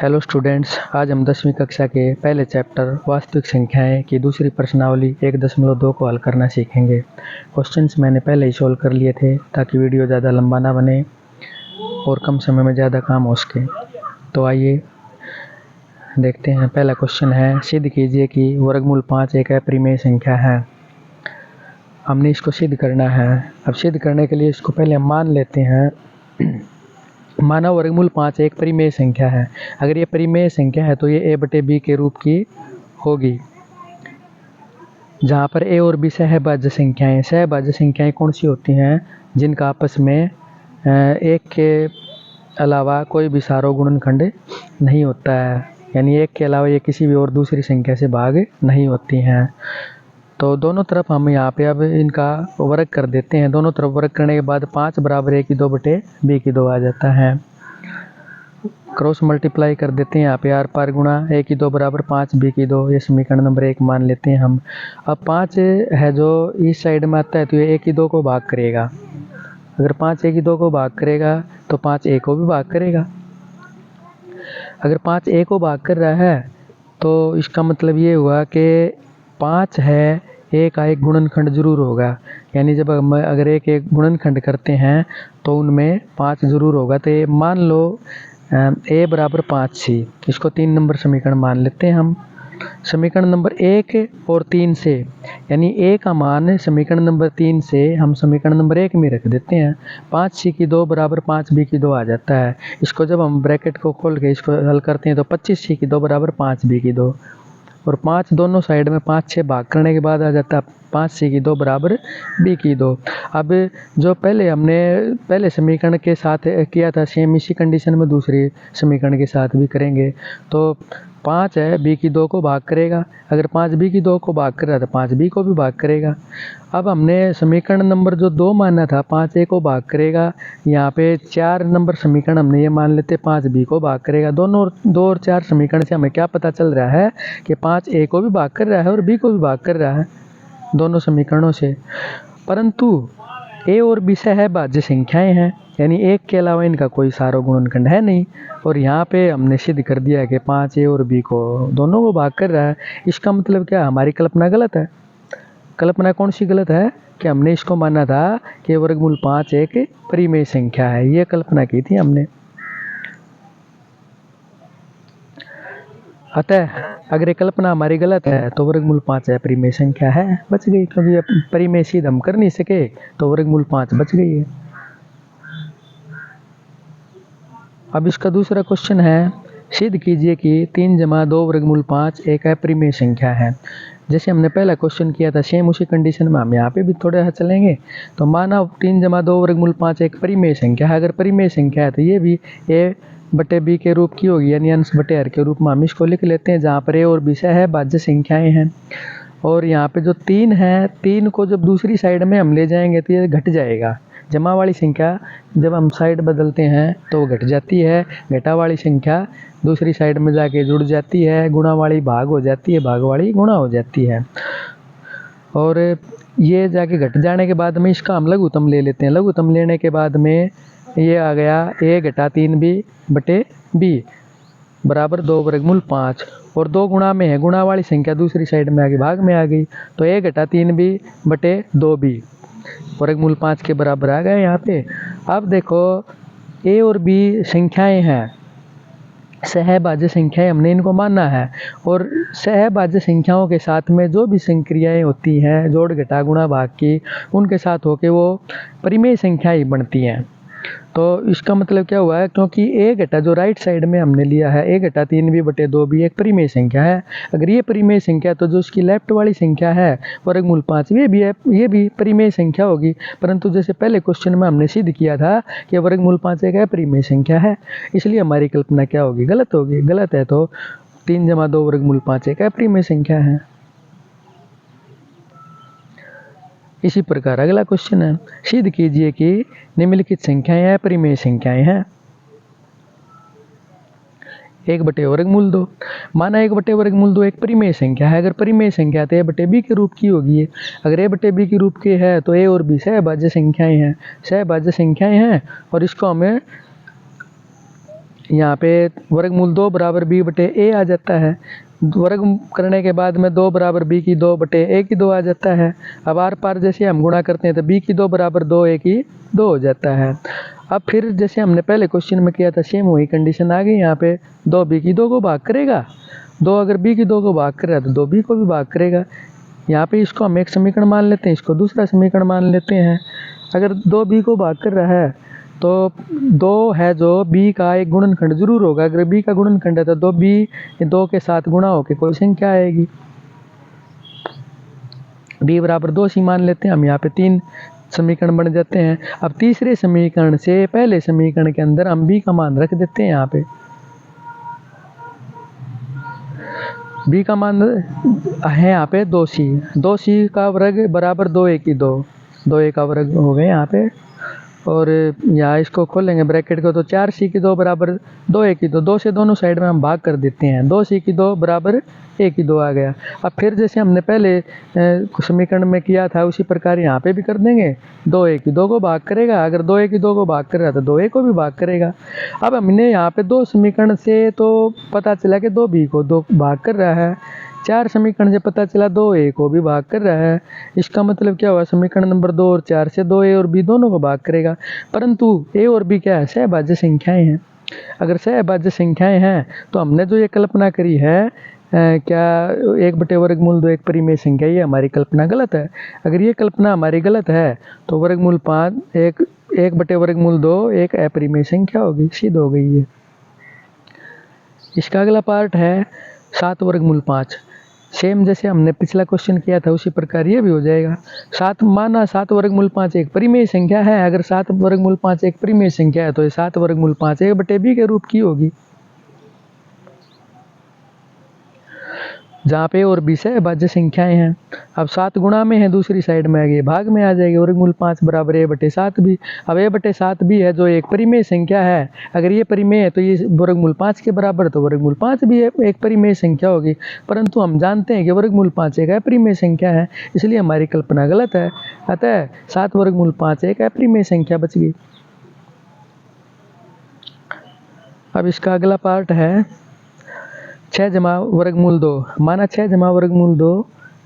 Hello students, आज हम 10वीं कक्षा के पहले चैप्टर वास्तविक संख्याएं की दूसरी प्रश्नावली 1.2 को हल करना सीखेंगे। क्वेश्चंस मैंने पहले ही सोल्व कर लिए थे ताकि वीडियो ज़्यादा लंबा ना बने और कम समय में ज़्यादा काम हो सके। तो आइए देखते हैं। पहला क्वेश्चन है, सिद्ध कीजिए कि वर्गमूल 5 एक अपरिमेय संख्या है। हमने इसको सिद्ध करना है। अब सिद्ध करने के लिए इसको पहले हम मान लेते हैं। माना वर्गमूल 5 एक परिमेय संख्या है। अगर ये परिमेय संख्या है तो ये a/b के रूप की होगी, जहाँ पर a और b सहभाज्य संख्याएं। सहभाज्य संख्याएं कौन सी होती हैं? जिनका आपस में एक के अलावा कोई भी सारों गुणनखंड नहीं होता है, यानी एक के अलावा ये किसी भी और दूसरी संख्या से भाग नहीं होती हैं। तो दोनों तरफ हम यहाँ पे अब इनका वर्ग कर देते हैं। दोनों तरफ वर्ग करने के बाद 5 बराबर a की 2/b की 2 आ जाता है। क्रॉस मल्टीप्लाई कर देते हैं यहाँ पे आर पार गुणा a की 2 बराबर 5 b की 2। ये समीकरण नंबर 1 मान लेते हैं हम। अब 5 है जो इस साइड में आता है तो ये a की 2 को भाग करेगा। अगर 5 a की 2 को भाग करेगा तो 5 a को भी भाग करेगा। अगर 5 a को भाग कर रहा है तो इसका मतलब ये हुआ कि 5 है a का एक गुणनखंड जरूर होगा। यानी जब हम अगर एक गुणनखंड करते हैं तो उनमें 5 जरूर होगा। तो ये मान लो a बराबर 5c, इसको 3 नंबर समीकरण मान लेते हैं हम। समीकरण नंबर 1 और 3 से, यानी a का मान समीकरण नंबर 3 से हम समीकरण नंबर 1 में रख देते हैं। 5c की 2 बराबर 5b की 2 आ जाता है। इसको जब हम ब्रैकेट को खोल के इसको हल करते हैं तो 25c की 2 बराबर 5b की 2 और 5 दोनों साइड में 5 6 भाग करने के बाद आ जाता है 5c की 2 बराबर b की 2। अब जो पहले हमने पहले समीकरण के साथ किया था सेम इसी कंडीशन में दूसरे समीकरण के साथ भी करेंगे। तो 5 है b की 2 को भाग करेगा। अगर 5 b की 2 को भाग कर रहा था 5 b को भी भाग करेगा। अब हमने समीकरण नंबर जो 2 माना था 5 a को भाग करेगा। यहाँ पे 4 नंबर समीकरण हमने ये मान लेते 5 b को भाग करेगा। दोनों 2 और 4 समीकरण से हमें क्या पता चल रहा है कि 5 a को भी भाग कर रहा है और b को भी भाग कर रहा है दोनों समीकरणों से। परंतु a और b सहभाज्य संख्याएं हैं, यानी एक के अलावा इनका कोई सारों गुणनखंड है नहीं। और यहाँ पे हमने सिद्ध कर दिया है कि 5 a और b को दोनों को भाग कर रहा है। इसका मतलब क्या? हमारी कल्पना गलत है। कल्पना कौन सी गलत है? कि हमने इसको माना था कि वर्गमूल 5 एक परिमेय संख्या है। ये कल्पना की थी हमने। अतः अगर ये कल्पना हमारी गलत है तो वर्गमूल 5 अपरिमेय संख्या है। बच गई, क्योंकि परिमेय सिद्ध हम कर नहीं सके तो वर्गमूल 5 बच गई है। अब इसका दूसरा क्वेश्चन है, सिद्ध कीजिए कि 3 जमा 2 वर्गमूल 5 एक अपरिमेय संख्या है। जैसे हमने पहला क्वेश्चन किया था सेम उसी कंडीशन में हम यहाँ पे भी थोड़ा चलेंगे। तो माना 3 जमा 2 वर्गमूल 5 एक परिमेय संख्या है। अगर परिमेय संख्या है तो ये भी a/b के रूप की होगी, यानी अंश बटे हर के रूप में हम इसको लिख लेते हैं, जहाँ पर a और b सहभाज्य संख्याएं हैं। और यहाँ पे जो 3 है, 3 को जब दूसरी साइड में हम ले जाएंगे तो ये घट जाएगा। जमा वाली संख्या जब हम साइड बदलते हैं तो वो घट जाती है, घटा वाली संख्या दूसरी साइड में जाके जुड़ जाती है, गुणा वाली भाग हो जाती है, भाग वाली गुणा हो जाती है। और ये जाके घट जाने के बाद में इसका हम लघुत्तम ले लेते हैं। लघुत्तम लेने के बाद में ये आ गया a घटा 3b/b बराबर 2 वर्गमूल 5। और 2 गुणा में है, गुणा वाली संख्या दूसरी साइड में आ गई, भाग में आ गई, तो a घटा 3b/2b वर्गमूल 5 के बराबर आ गए यहाँ पे। अब देखो a और b संख्याएं हैं, सहभाज्य संख्याएं, हमने इनको माना है। और सहभाज्य संख्याओं के साथ में जो भी संक्रियाएं होती हैं जोड़ घटा गुणा भाग की, उनके साथ होके वो परिमेय संख्याएं बनती हैं। तो इसका मतलब क्या हुआ है? क्योंकि a घटा जो राइट साइड में हमने लिया है a घटा 3b/2b एक परिमेय संख्या है। अगर ये परिमेय संख्या है तो जो उसकी लेफ्ट वाली संख्या है वर्गमूल 5 ये भी परिमेय संख्या होगी। परंतु जैसे पहले क्वेश्चन में हमने सिद्ध किया था कि वर्गमूल 5 एक अपरिमेय संख्या है, इसलिए हमारी कल्पना क्या होगी? गलत होगी। गलत है तो 3 जमा 2 वर्गमूल 5 एक अपरिमेय संख्या है। इसी प्रकार अगला क्वेश्चन है, सिद्ध कीजिए कि निम्नलिखित संख्याएं अपरिमेय संख्याएं हैं। 1/√2। माना 1/√2 एक परिमेय संख्या है। अगर परिमेय संख्या है तो a/b के रूप की होगी। अगर a/b के रूप की है तो a और b सहभाज्य संख्याएं हैं। सहभाज्य संख्याएं हैं और इसको हमें यहाँ पे वर्गमूल 2 बराबर b बटे a आ जाता है। वर्ग करने के बाद में 2 बराबर b की 2 बटे a की 2 आ जाता है। अब आर पार जैसे हम गुणा करते हैं तो b की 2 बराबर 2 a की 2 हो जाता है। अब फिर जैसे हमने पहले क्वेश्चन में किया था सेम वही कंडीशन आ गई। यहाँ पे 2 b की 2 को भाग करेगा, 2 अगर b की 2 को भाग करेगा तो 2 b को भी भाग करेगा। यहाँ पे इसको हम एक समीकरण मान लेते हैं, इसको दूसरा समीकरण मान लेते हैं। अगर 2 b को भाग कर रहा है तो 2 है जो b का एक गुणनखंड जरूर होगा। अगर b का गुणनखंड है तो 2b 2 के साथ गुणा होकर कोई संख्या आएगी। b बराबर 2c मान लेते हैं हम। यहाँ पे 3 समीकरण बन जाते हैं। अब तीसरे समीकरण से पहले समीकरण के अंदर हम b का मान रख देते हैं। यहाँ पे b का मान है यहाँ पे 2c का वर्ग बराबर 2a की 2, 2a का वर्ग हो गए यहाँ पे। और यहाँ इसको खोलेंगे ब्रैकेट को तो 4c की 2 बराबर 2a की 2, 2 से दोनों साइड में हम भाग कर देते हैं। 2c की 2 बराबर a की 2 आ गया। अब फिर जैसे हमने पहले समीकरण में किया था उसी प्रकार यहाँ पे भी कर देंगे। 2a की 2 को भाग करेगा, अगर 2a की 2 को भाग कर रहा तो 2a को भी भाग करेगा। अब हमने यहाँ पे 2 समीकरण से तो पता चला कि 2b को 2 भाग कर रहा है, 4 समीकरण से पता चला 2a को भी भाग कर रहा है। इसका मतलब क्या हुआ, समीकरण नंबर 2 और 4 से 2a और b दोनों को भाग करेगा। परंतु a और b क्या है, सहभाज्य संख्याएं हैं। अगर सहभाज्य संख्याएं हैं तो हमने जो ये कल्पना करी है क्या 1 बटे वर्गमूल 2 एक परिमेय संख्या, ये हमारी कल्पना गलत है। अगर ये कल्पना हमारी गलत है तो वर्गमूल 5 1 बटे वर्गमूल 2 एक अपरिमेय संख्या होगी, सिद्ध हो गई है। इसका अगला पार्ट है 7 वर्गमूल 5। सेम जैसे हमने पिछला क्वेश्चन किया था उसी प्रकार ये भी हो जाएगा। 7 माना 7 वर्गमूल 5 एक परिमेय संख्या है। अगर 7 वर्गमूल 5 एक परिमेय संख्या है तो ये 7 वर्गमूल 5 1 बटे b के रूप की होगी, जहाँ पे और b सहभाज्य संख्याएं हैं। अब 7 गुणा में है, दूसरी साइड में आ गई, भाग में आ जाएगी। वर्गमूल 5 बराबर a बटे 7 भी। अब a बटे 7 भी है जो एक परिमेय संख्या है। अगर ये परिमेय है तो ये वर्गमूल 5 के बराबर, तो वर्गमूल 5 भी एक परिमेय संख्या होगी। परंतु हम जानते हैं कि वर्गमूल 5 एक अपरिमेय संख्या है, इसलिए हमारी कल्पना गलत है। अतः 7 वर्गमूल 5 एक अपरिमेय संख्या बच गई। अब इसका अगला पार्ट है 6 जमा वर्गमूल 2। माना 6 जमा वर्गमूल 2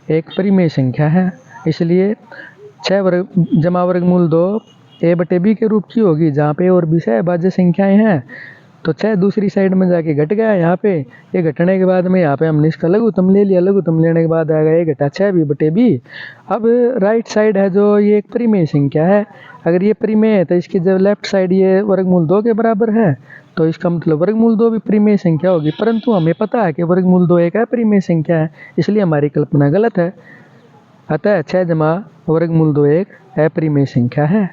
एक परिमेय संख्या है, इसलिए 6 जमा वर्गमूल 2 a बटे b के रूप की होगी, जहाँ पे और b सहभाज्य संख्याएं हैं। तो 6 दूसरी साइड में जाके घट गया यहाँ पे। ये घटने के बाद में यहाँ पे हमने इसका लघुत्तम ले लिया, लघुत्तम लेने के बाद आएगा a घटा 6 b बटे b। अब राइट साइड है जो ये एक परिमेय संख्या है। अगर ये परिमेय है तो इसकी जब लेफ्ट साइड ये वर्गमूल 2 के बराबर है तो इसका मतलब वर्गमूल 2 भी परिमेय संख्या होगी। परंतु हमें पता है कि वर्गमूल 2 एक अपरिमेय संख्या है, इसलिए हमारी कल्पना गलत है। अतः 6 जमा वर्गमूल 2 एक अपरिमेय संख्या है।